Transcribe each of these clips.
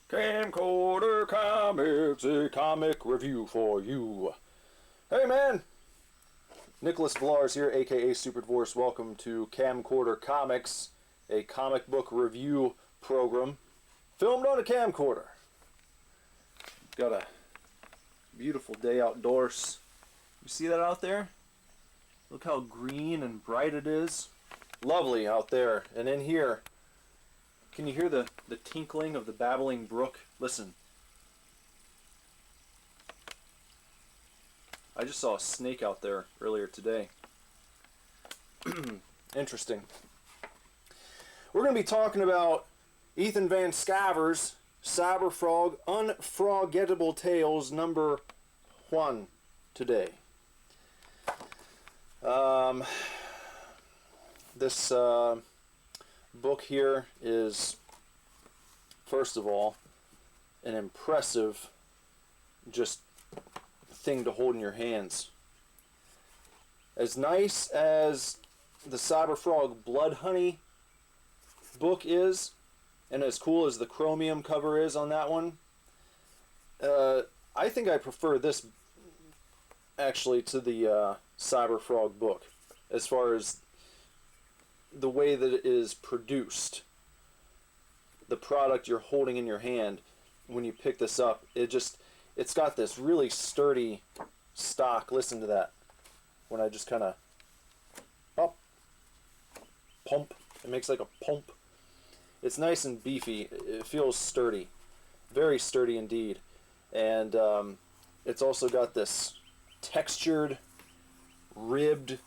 Camcorder Comics, a comic review for you. Hey man! Nicholas Villars here, aka Super Divorce. Welcome to Camcorder Comics, a comic book review program filmed on a camcorder. Got a beautiful day outdoors. You see that out there? Look how green and bright it is. Lovely out there. And in here, can you hear the tinkling of the babbling brook? Listen. I just saw a snake out there earlier today. Interesting. We're going to be talking about Ethan Van Sciver's Cyberfrog Unfrogettable Tales number 1 today. This book here is, first of all, an impressive just thing to hold in your hands. As nice as the Cyberfrog Blood Honey book is, and as cool as the chromium cover is on that one, I think I prefer this actually to the Cyberfrog book as far as the way that it is produced. The product you're holding in your hand when you pick this up, it's got this really sturdy stock. Listen to that. When I just kind of pump, it makes like a pump. It's nice and beefy. It feels sturdy, very sturdy indeed. And it's also got this textured, ribbed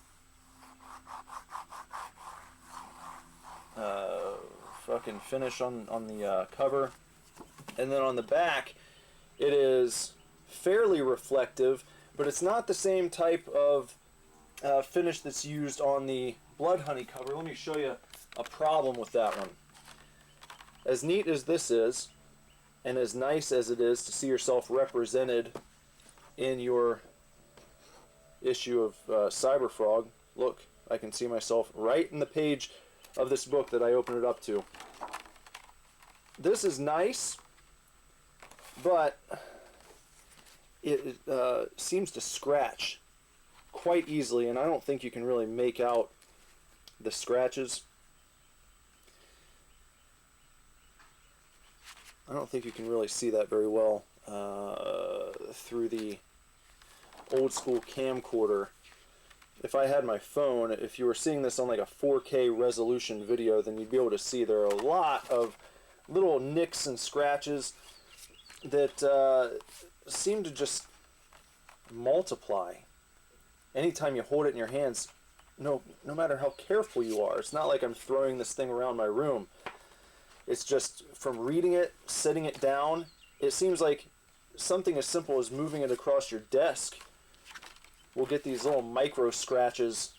fucking finish on the cover. And then on the back, it is fairly reflective, but it's not the same type of finish that's used on the Blood Honey cover. Let me show you a problem with that one. As neat as this is, and as nice as it is to see yourself represented in your issue of Cyberfrog, look, I can see myself right in the page of this book that I opened it up to. This is nice, but it seems to scratch quite easily, and I don't think you can really make out the scratches. I don't think you can really see that very well through the old school camcorder. If I had my phone, if you were seeing this on like a 4K resolution video, then you'd be able to see there are a lot of little nicks and scratches that seem to just multiply anytime you hold it in your hands. No matter how careful you are. It's not like I'm throwing this thing around my room. It's just from reading it, setting it down, it seems like something as simple as moving it across your desk will get these little micro scratches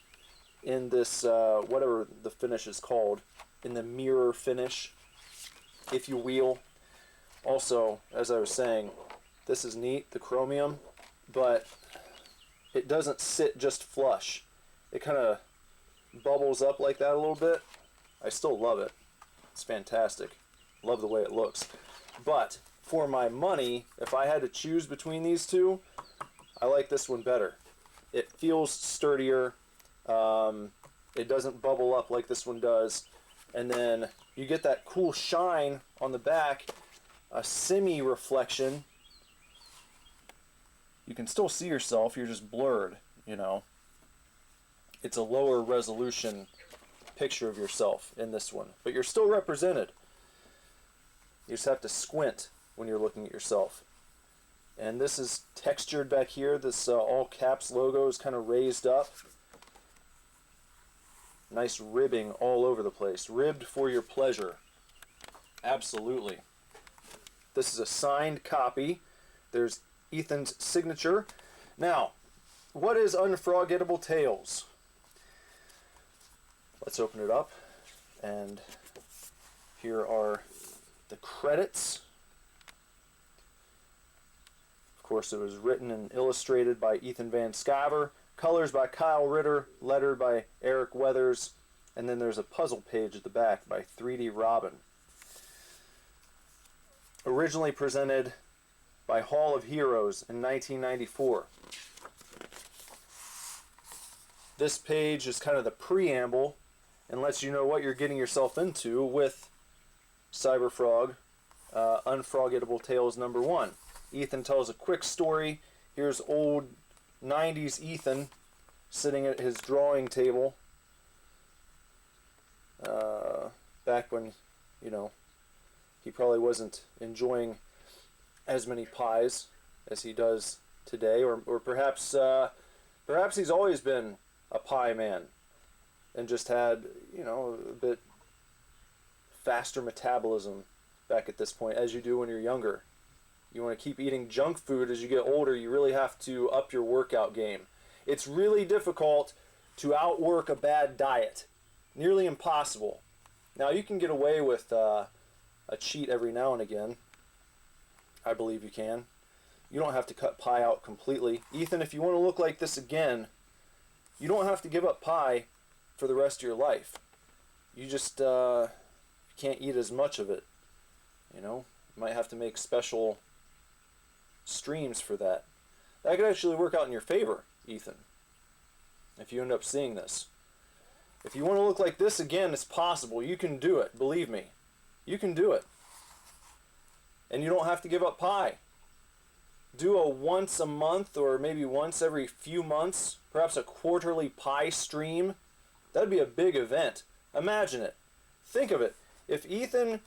in this, whatever the finish is called, in the mirror finish, if you will. Also, as I was saying, this is neat, the chromium, but it doesn't sit just flush. It kind of bubbles up like that a little bit. I still love it. It's fantastic. Love the way it looks. But for my money, if I had to choose between these two, I like this one better. It feels sturdier. It doesn't bubble up like this one does. And then you get that cool shine on the back, a semi-reflection. You can still see yourself, you're just blurred, you know. It's a lower resolution picture of yourself in this one, but you're still represented. You just have to squint when you're looking at yourself. And this is textured back here. This all caps logo is kind of raised up. Nice ribbing all over the place. Ribbed for your pleasure. Absolutely. This is a signed copy. There's Ethan's signature. Now, what is Unfrogettable Tales? Let's open it up, and here are the credits. Of course, it was written and illustrated by Ethan Van Sciver, colors by Kyle Ritter, lettered by Eric Weathers, and then there's a puzzle page at the back by 3D Robin. originally presented by Hall of Heroes in 1994. This page is kind of the preamble and lets you know what you're getting yourself into with Cyberfrog, Unfrogettable Tales #1. Ethan tells a quick story. Here's old 90s Ethan sitting at his drawing table back when, you know, he probably wasn't enjoying as many pies as he does today, or perhaps he's always been a pie man and just had, you know, a bit faster metabolism back at this point, as you do when you're younger. You want to keep eating junk food as you get older. You really have to up your workout game. It's really difficult to outwork a bad diet. Nearly impossible. Now, you can get away with a cheat every now and again. I believe you can. You don't have to cut pie out completely. Ethan, if you want to look like this again, you don't have to give up pie for the rest of your life. You just can't eat as much of it. You know, you might have to make special streams for that. That could actually work out in your favor, Ethan, if you end up seeing this. If you want to look like this again, it's possible. You can do it. Believe me. You can do it. And you don't have to give up pie. Do a once a month or maybe once every few months, perhaps a quarterly pie stream. That'd be a big event. Imagine it. Think of it. If Ethan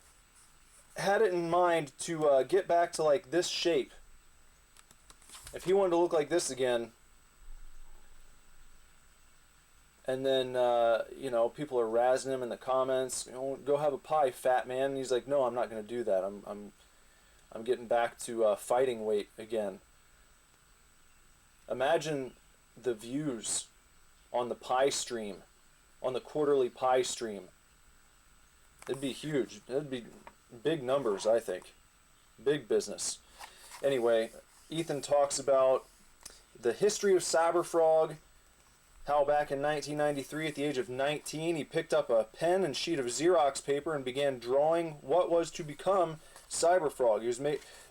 had it in mind to get back to like this shape, if he wanted to look like this again, and then, you know, people are razzing him in the comments, you know, go have a pie, fat man. And he's like, no, I'm not going to do that. I'm getting back to fighting weight again. Imagine the views on the pie stream, on the quarterly pie stream. It'd be huge. It'd be big numbers, I think. Big business. Anyway, Ethan talks about the history of Cyberfrog, how back in 1993, at the age of 19, he picked up a pen and sheet of Xerox paper and began drawing what was to become Cyberfrog. He was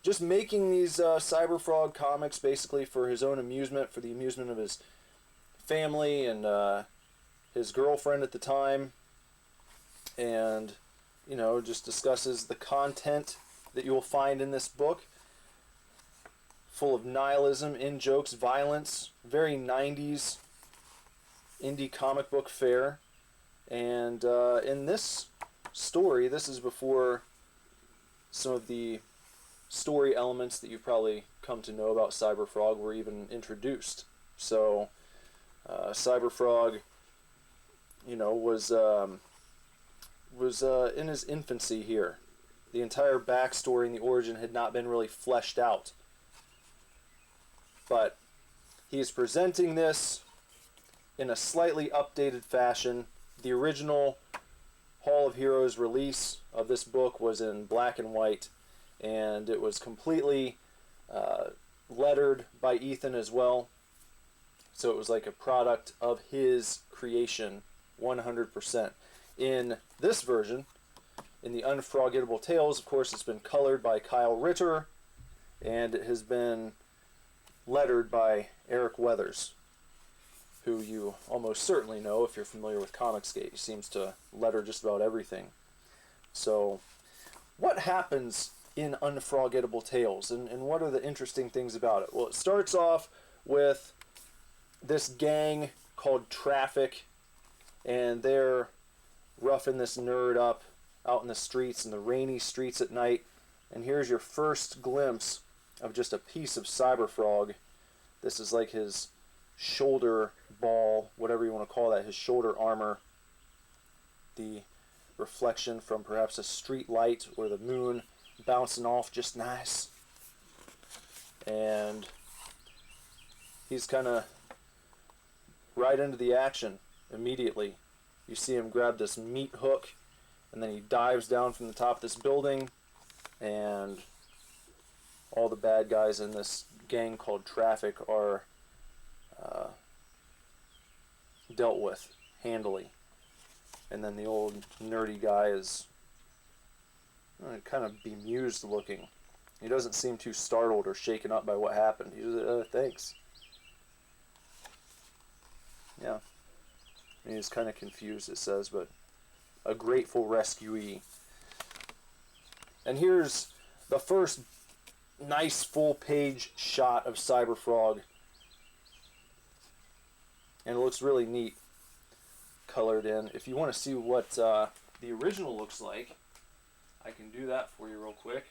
just making these Cyberfrog comics basically for his own amusement, for the amusement of his family and his girlfriend at the time, and, you know, just discusses the content that you will find in this book, full of nihilism, in-jokes, violence, very 90s indie comic book fare. And in this story, this is before some of the story elements that you've probably come to know about Cyberfrog were even introduced. So Cyberfrog, you know, was in his infancy here. The entire backstory and the origin had not been really fleshed out. But he is presenting this in a slightly updated fashion. The original Hall of Heroes release of this book was in black and white, and it was completely lettered by Ethan as well. So it was like a product of his creation, 100%. In this version, in the Unfrogettable Tales, of course, it's been colored by Kyle Ritter, and it has been lettered by Eric Weathers, who you almost certainly know if you're familiar with Comicsgate. He seems to letter just about everything. So, what happens in Unfrogettable Tales, and what are the interesting things about it? Well, it starts off with this gang called Traffic, and they're roughing this nerd up out in the streets, in the rainy streets at night. And here's your first glimpse of just a piece of Cyberfrog. This is like his shoulder ball, whatever you want to call that, his shoulder armor. The reflection from perhaps a street light or the moon bouncing off just nice. And he's kind of right into the action immediately. You see him grab this meat hook, and then he dives down from the top of this building, and all the bad guys in this gang called Traffic are dealt with handily. And then the old nerdy guy is kind of bemused looking He doesn't seem too startled or shaken up by what happened. He's thanks. Yeah. He's kind of confused, it says, but a grateful rescuee. And here's the first nice full-page shot of Cyberfrog. And it looks really neat, colored in. If you want to see what the original looks like, I can do that for you real quick.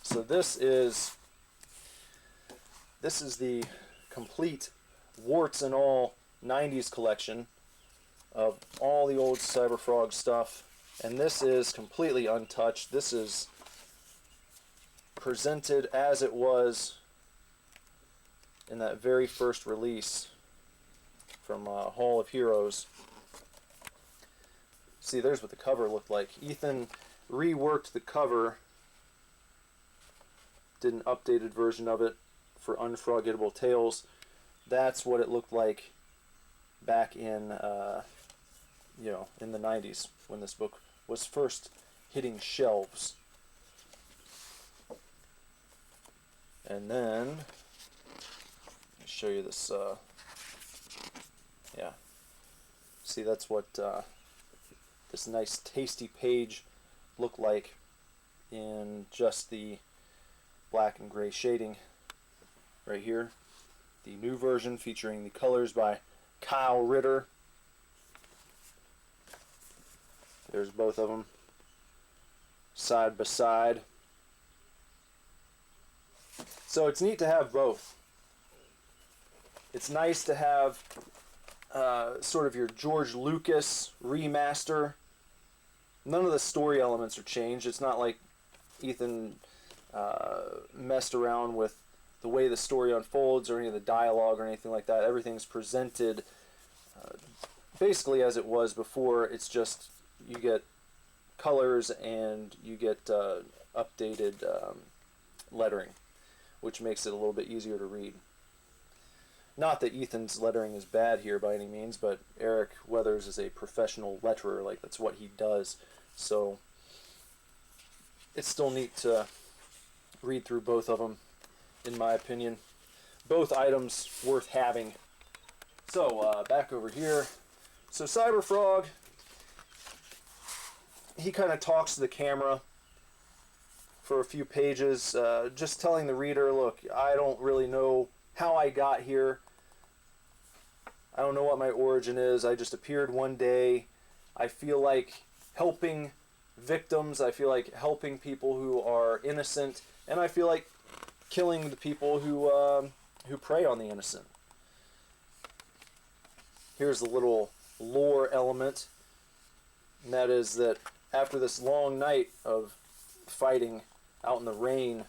So this is the complete warts and all 90s collection of all the old Cyberfrog stuff, and this is completely untouched. This is presented as it was in that very first release from Hall of Heroes. See, there's what the cover looked like. Ethan reworked the cover, did an updated version of it for Unfrogettable Tales. That's what it looked like back in, in the 90s when this book was first hitting shelves. And then, let me show you this, yeah. See, that's what this nice tasty page looked like in just the black and gray shading right here. The new version featuring the colors by Ritter. There's both of them side by side. So it's neat to have both. It's nice to have sort of your George Lucas remaster. None of the story elements are changed. It's not like Ethan messed around with the way the story unfolds or any of the dialogue or anything like that. Everything's presented basically as it was before. It's just you get colors and you get updated lettering, which makes it a little bit easier to read. Not that Ethan's lettering is bad here by any means, but Eric Weathers is a professional letterer. Like, that's what he does. So it's still neat to read through both of them, in my opinion. Both items worth having. So back over here. So Cyberfrog, he kind of talks to the camera for a few pages, just telling the reader, look, I don't really know how I got here. I don't know what my origin is. I just appeared one day. I feel like helping victims. I feel like helping people who are innocent. And I feel like killing the people who prey on the innocent. Here's the little lore element. And that is that after this long night of fighting out in the rain,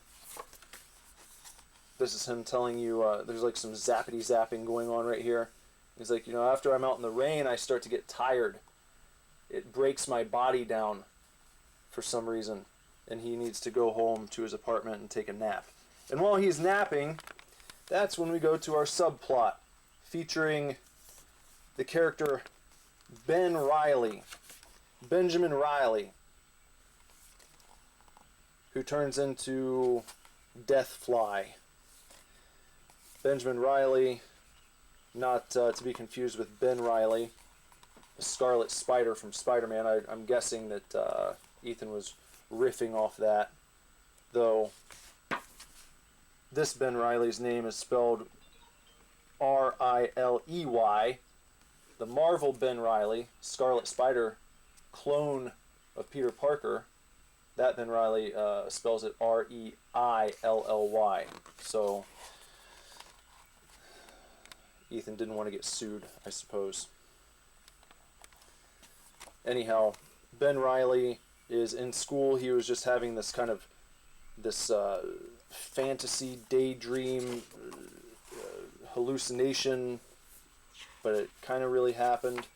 this is him telling you there's like some zappity zapping going on right here. He's like, after I'm out in the rain, I start to get tired. It breaks my body down for some reason. And he needs to go home to his apartment and take a nap. And while he's napping, that's when we go to our subplot, featuring the character Benjamin Riley, who turns into Deathfly. Benjamin Riley, not to be confused with Ben Riley, the Scarlet Spider from Spider-Man. I'm guessing that Ethan was riffing off that, though this Ben Riley's name is spelled R-I-L-E-Y. The Marvel Ben Riley, Scarlet Spider clone of Peter Parker, that Ben Riley spells it R-E-I-L-L-Y. So Ethan didn't want to get sued, I suppose. Anyhow, Ben Riley is in school. He was just having this kind of fantasy daydream hallucination, but it kind of really happened.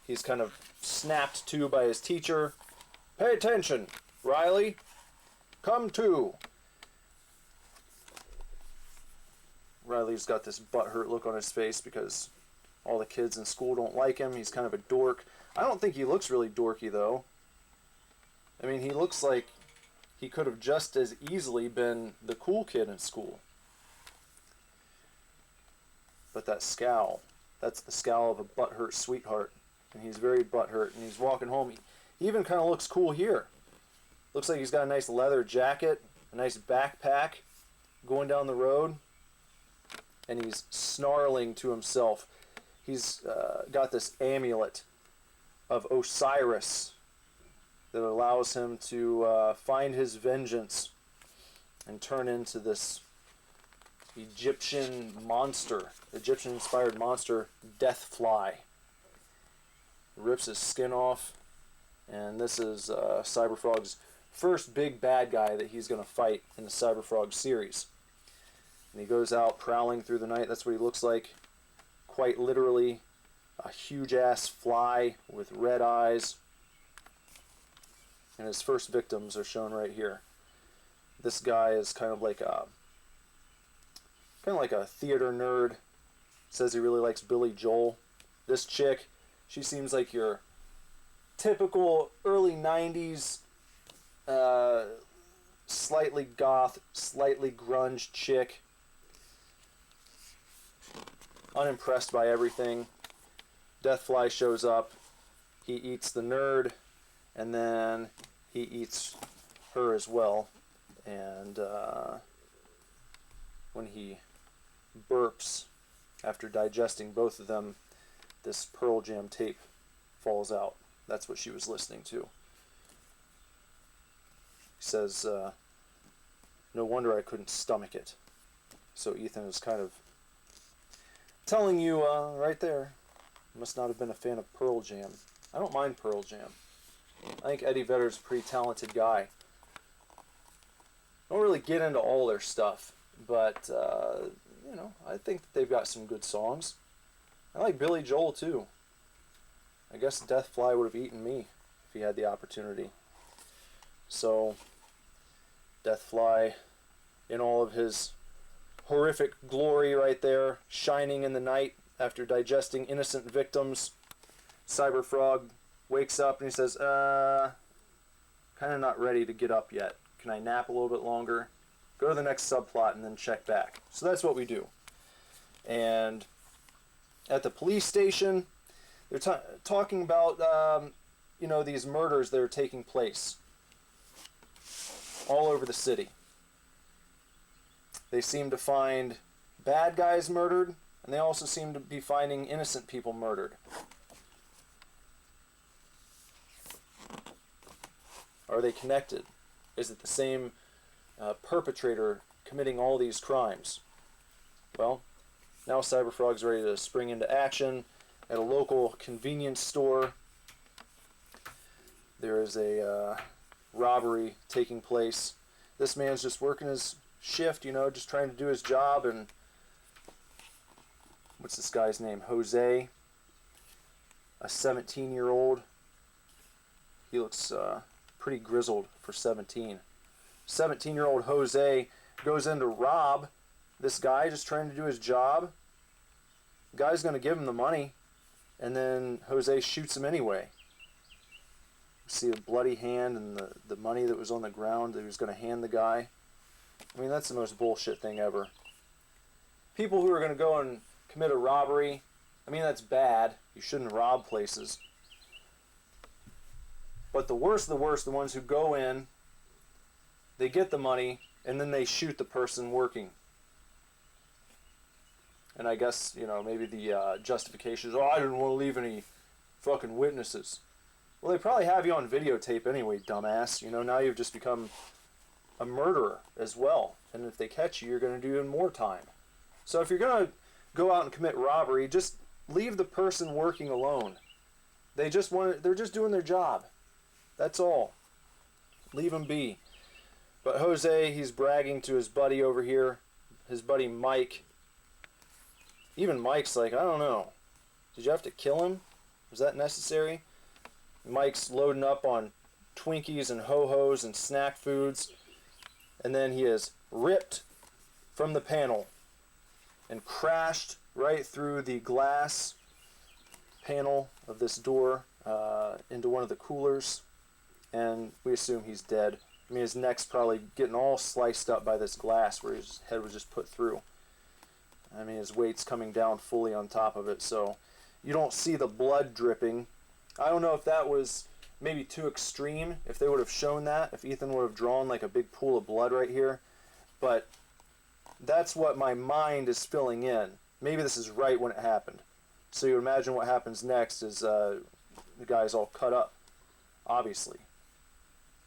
He's kind of snapped to by his teacher. Pay attention, Riley. Come to. Riley's got this butthurt look on his face because all the kids in school don't like him. He's kind of a dork. I don't think he looks really dorky, though. I mean, he looks like he could have just as easily been the cool kid in school. But that scowl, that's the scowl of a butthurt sweetheart. And he's very butthurt, and he's walking home. He even kind of looks cool here. Looks like he's got a nice leather jacket, a nice backpack, going down the road. And he's snarling to himself. He's got this amulet of Osiris that allows him to find his vengeance and turn into this Egyptian monster, Egyptian-inspired monster, Deathfly. Rips his skin off, and this is Cyberfrog's first big bad guy that he's going to fight in the Cyberfrog series. And he goes out prowling through the night. That's what he looks like. Quite literally, a huge-ass fly with red eyes. And his first victims are shown right here. This guy is kind of like a theater nerd. Says he really likes Billy Joel. This chick, she seems like your typical early 90s, slightly goth, slightly grunge chick. Unimpressed by everything. Deathfly shows up. He eats the nerd, and then he eats her as well. And when he burps, after digesting both of them, this Pearl Jam tape falls out. That's what she was listening to. He says, no wonder I couldn't stomach it. So Ethan is kind of telling you right there, must not have been a fan of Pearl Jam. I don't mind Pearl Jam. I think Eddie Vedder's a pretty talented guy. Don't really get into all their stuff, but you know, I think that they've got some good songs. I like Billy Joel too. I guess Deathfly would have eaten me if he had the opportunity. So, Deathfly, in all of his horrific glory right there, shining in the night after digesting innocent victims. Cyberfrog wakes up and he says, kind of not ready to get up yet. Can I nap a little bit longer? Go to the next subplot and then check back. So that's what we do. And at the police station, they're talking about, you know, these murders that are taking place all over the city. They seem to find bad guys murdered, and they also seem to be finding innocent people murdered. Are they connected? Is it the same perpetrator committing all these crimes? Well, now Cyberfrog's ready to spring into action at a local convenience store. There is a robbery taking place. This man's just working his shift, you know, just trying to do his job. And what's this guy's name? Jose, a 17-year-old. He looks pretty grizzled for 17. 17-year-old Jose goes in to rob this guy just trying to do his job. The guy's going to give him the money, and then Jose shoots him anyway. You see a bloody hand and the money that was on the ground that he was going to hand the guy. I mean, that's the most bullshit thing ever. People who are going to go and commit a robbery, I mean, that's bad. You shouldn't rob places. But the worst of the worst, the ones who go in, they get the money, and then they shoot the person working. And I guess, you know, maybe the justification is, oh, I didn't want to leave any fucking witnesses. Well, they probably have you on videotape anyway, dumbass. You know, now you've just become a murderer as well. And if they catch you, you're going to do even more time. So if you're going to go out and commit robbery, just leave the person working alone. They're just doing their job. That's all. Leave them be. But Jose, he's bragging to his buddy over here, his buddy Mike. Even Mike's like, I don't know. Did you have to kill him? Was that necessary? Mike's loading up on Twinkies and Ho-Hos and snack foods. And then he is ripped from the panel and crashed right through the glass panel of this door into one of the coolers. And we assume he's dead I mean, his neck's probably getting all sliced up by this glass where his head was just put through. I mean, his weight's coming down fully on top of it, so you don't see the blood dripping. I don't know if that was maybe too extreme, if they would have shown that, if Ethan would have drawn like a big pool of blood right here, but that's what my mind is filling in. Maybe this is right when it happened. So you imagine what happens next is the guy's all cut up. Obviously,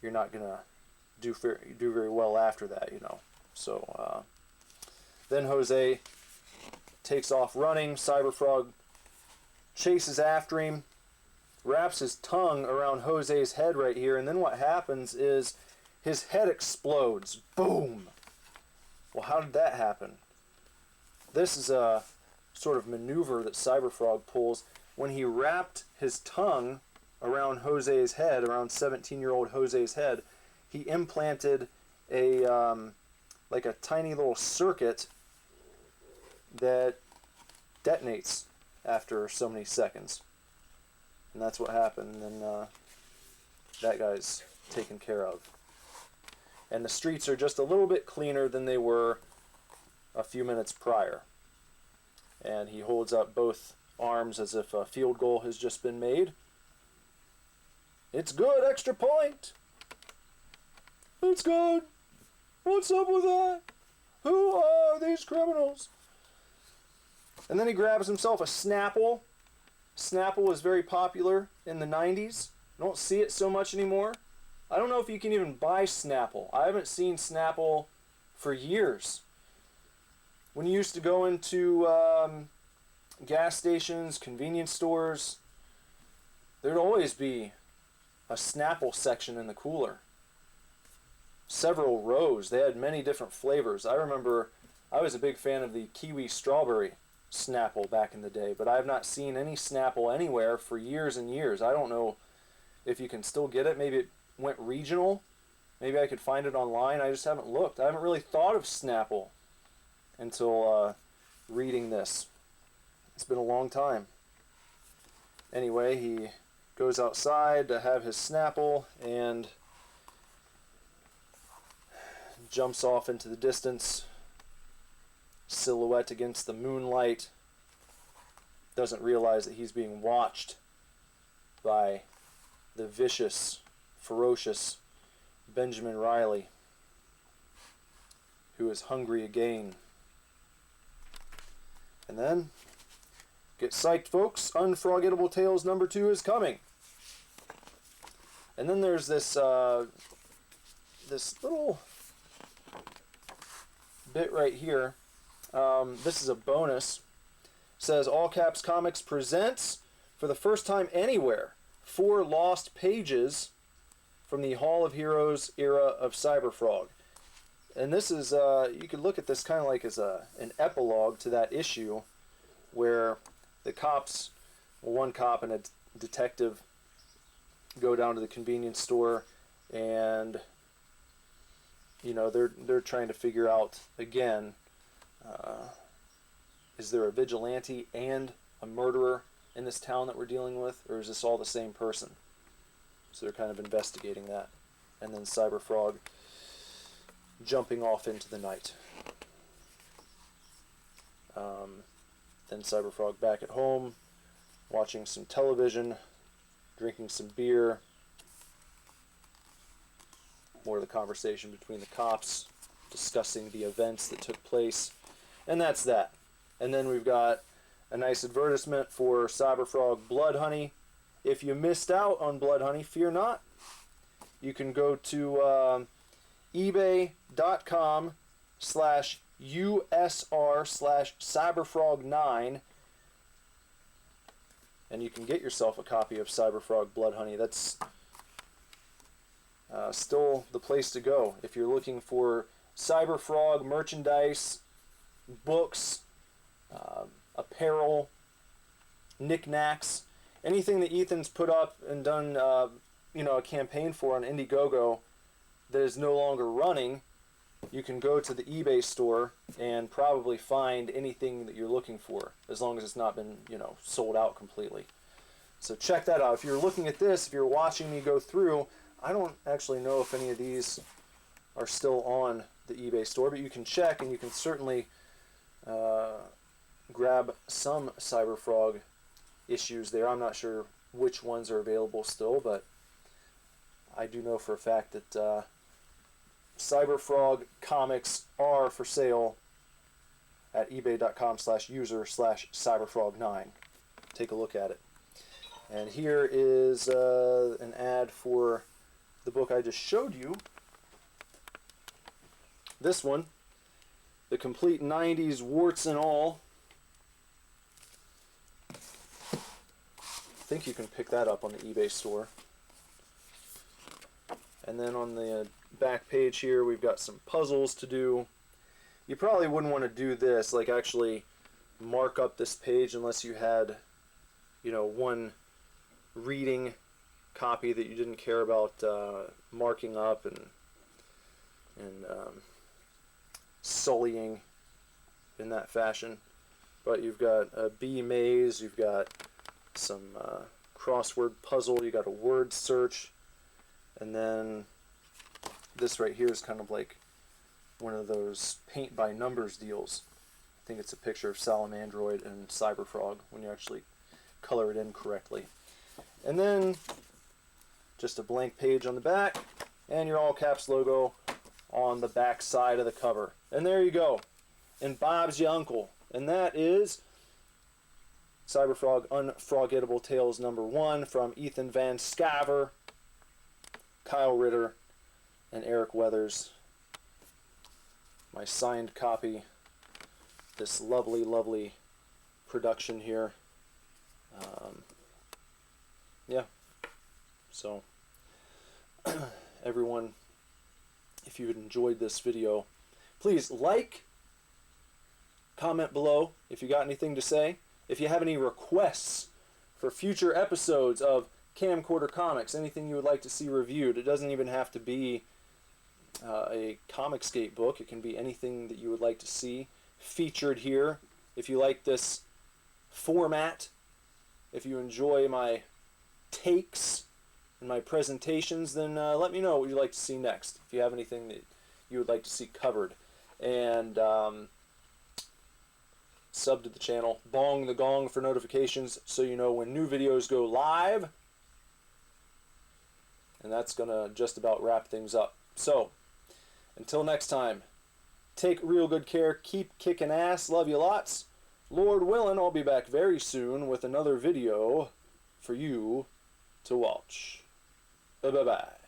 you're not gonna do very well after that, you know. So then Jose takes off running. Cyberfrog chases after him, wraps his tongue around Jose's head right here, and then what happens is his head explodes. Boom! Well, how did that happen? This is a sort of maneuver that Cyberfrog pulls. When he wrapped his tongue around Jose's head, around 17-year-old Jose's head, he implanted a like a tiny little circuit that detonates after so many seconds. And that's what happened, and that guy's taken care of. And the streets are just a little bit cleaner than they were a few minutes prior. And he holds up both arms as if a field goal has just been made. It's good, extra point! It's good! What's up with that? Who are these criminals? And then he grabs himself a Snapple. Snapple was very popular in the 90s. I don't see it so much anymore. I don't know if you can even buy Snapple. I haven't seen Snapple for years. When you used to go into gas stations, convenience stores, there'd always be a Snapple section in the cooler. Several rows. They had many different flavors. I remember I was a big fan of the kiwi strawberry Snapple back in the day, but I have not seen any Snapple anywhere for years and years. I don't know if you can still get it. Maybe it went regional. Maybe I could find it online. I just haven't looked. I haven't really thought of Snapple until reading this. It's been a long time. Anyway, he goes outside to have his Snapple and jumps off into the distance, silhouette against the moonlight. Doesn't realize that he's being watched by the vicious, ferocious Benjamin Riley, who is hungry again. And then, get psyched, folks, Unfrogettable Tales number 2 is coming. And then there's this this little bit right here. This is a bonus. It says All Caps Comics presents, for the first time anywhere, 4 lost pages from the Hall of Heroes era of Cyberfrog. And this is, you could look at this kind of like as an epilogue to that issue where the cops, well, one cop and a detective, go down to the convenience store and, you know, they're trying to figure out, again, is there a vigilante and a murderer in this town that we're dealing with, or is this all the same person? So they're kind of investigating that. And then Cyberfrog jumping off into the night. Then Cyberfrog back at home, watching some television, drinking some beer. More of the conversation between the cops, discussing the events that took place. And that's that. And then we've got a nice advertisement for Cyberfrog Blood Honey. If you missed out on Blood Honey, fear not. You can go to ebay.com/USR/Cyberfrog9 and you can get yourself a copy of Cyberfrog Blood Honey. That's still the place to go if you're looking for Cyberfrog merchandise, books, apparel, knickknacks, anything that Ethan's put up and done a campaign for on Indiegogo that is no longer running. You can go to the eBay store and probably find anything that you're looking for, as long as it's not been, sold out completely. So check that out. If you're looking at this, if you're watching me go through, I don't actually know if any of these are still on the eBay store, but you can check, and you can certainly grab some Cyberfrog issues there. I'm not sure which ones are available still, but I do know for a fact that Cyberfrog comics are for sale at ebay.com/user/cyberfrog9. Take a look at it. And here is an ad for the book I just showed you. This one, The Complete 90s Warts and All. I think you can pick that up on the eBay store. And then on the back page here, we've got some puzzles to do. You probably wouldn't want to do this, like actually mark up this page, unless you had, you know, one reading copy that you didn't care about marking up and sullying in that fashion. But you've got a bee maze, you've got some crossword puzzle, you got a word search, and then this right here is kind of like one of those paint by numbers deals. I think it's a picture of Salamandroid and Cyberfrog when you actually color it in correctly. And then just a blank page on the back, and your all caps logo on the back side of the cover. And there you go. And Bob's your uncle. And that is Cyberfrog Unfrogettable Tales #1 from Ethan Van Scaver, Kyle Ritter, and Eric Weathers. My signed copy. This lovely, lovely production here. Yeah. So, everyone, if you enjoyed this video, please like, comment below if you got anything to say. If you have any requests for future episodes of Camcorder Comics, anything you would like to see reviewed, it doesn't even have to be a Comicscape book. It can be anything that you would like to see featured here. If you like this format, if you enjoy my takes and my presentations, then let me know what you'd like to see next. If you have anything that you would like to see covered. And sub to the channel, bong the gong for notifications so you know when new videos go live. And that's gonna just about wrap things up. So, until next time, take real good care, keep kicking ass, love you lots. Lord willing, I'll be back very soon with another video for you to watch. Bye-bye.